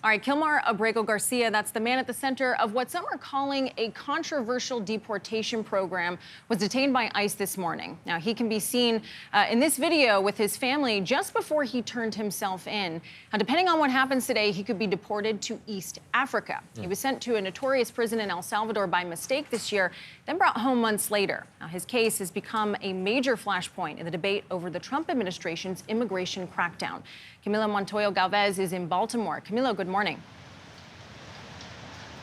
All right, Kilmar Abrego Garcia, that's the man at the center of what some are calling a controversial deportation program, was detained by ICE this morning. Now, he can be seen in this video with his family just before he turned himself in. Now, depending on what happens today, he could be deported to East Africa. He was sent to a notorious prison in El Salvador by mistake this year, then brought home months later. Now, his case has become a major flashpoint in the debate over the Trump administration's immigration crackdown. Camila Montoyo Galvez is in Baltimore. Camilo, good morning.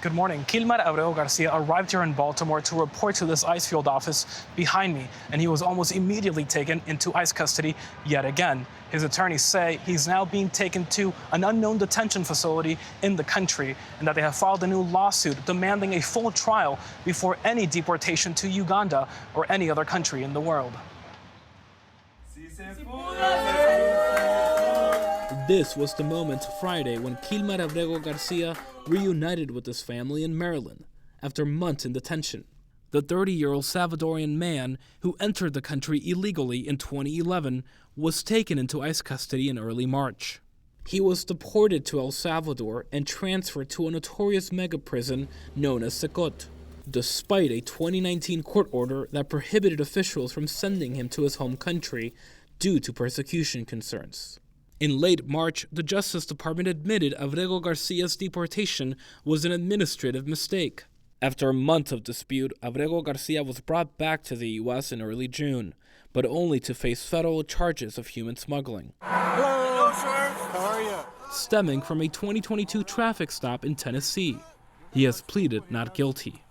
Good morning. Kilmar Abrego Garcia arrived here in Baltimore to report to this ICE field office behind me, and he was almost immediately taken into ICE custody yet again. His attorneys say he's now being taken to an unknown detention facility in the country, and that they have filed a new lawsuit demanding a full trial before any deportation to Uganda or any other country in the world. This was the moment Friday when Kilmar Abrego Garcia reunited with his family in Maryland after months in detention. The 30-year-old Salvadorian man who entered the country illegally in 2011 was taken into ICE custody in early March. He was deported to El Salvador and transferred to a notorious mega prison known as Secot, despite a 2019 court order that prohibited officials from sending him to his home country due to persecution concerns. In late March, the Justice Department admitted Abrego Garcia's deportation was an administrative mistake. After a month of dispute, Abrego Garcia was brought back to the U.S. in early June, but only to face federal charges of human smuggling. Hello, sir. How are you? Stemming from a 2022 traffic stop in Tennessee. He has pleaded not guilty.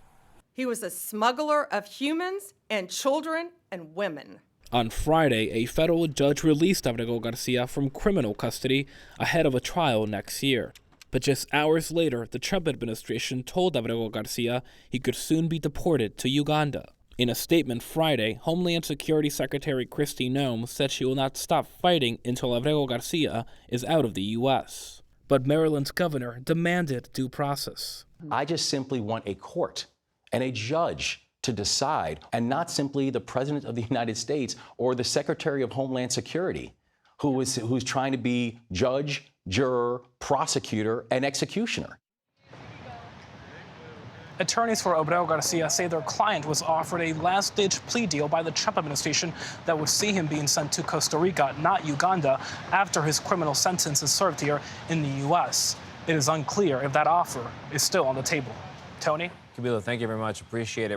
He was a smuggler of humans and children and women. On Friday, a federal judge released Abrego Garcia from criminal custody ahead of a trial next year. But just hours later, the Trump administration told Abrego Garcia he could soon be deported to Uganda. In a statement Friday, Homeland Security Secretary Kristi Noem said she will not stop fighting until Abrego Garcia is out of the U.S. But Maryland's governor demanded due process. I just simply want a court and a judge to decide, and not simply the President of the United States or the Secretary of Homeland Security, who's trying to be judge, juror, prosecutor, and executioner. Attorneys for Abrego Garcia say their client was offered a last-ditch plea deal by the Trump administration that would see him being sent to Costa Rica, not Uganda, after his criminal sentence is served here in the U.S. It is unclear if that offer is still on the table. Tony? Camilo, thank you very much. Appreciate it.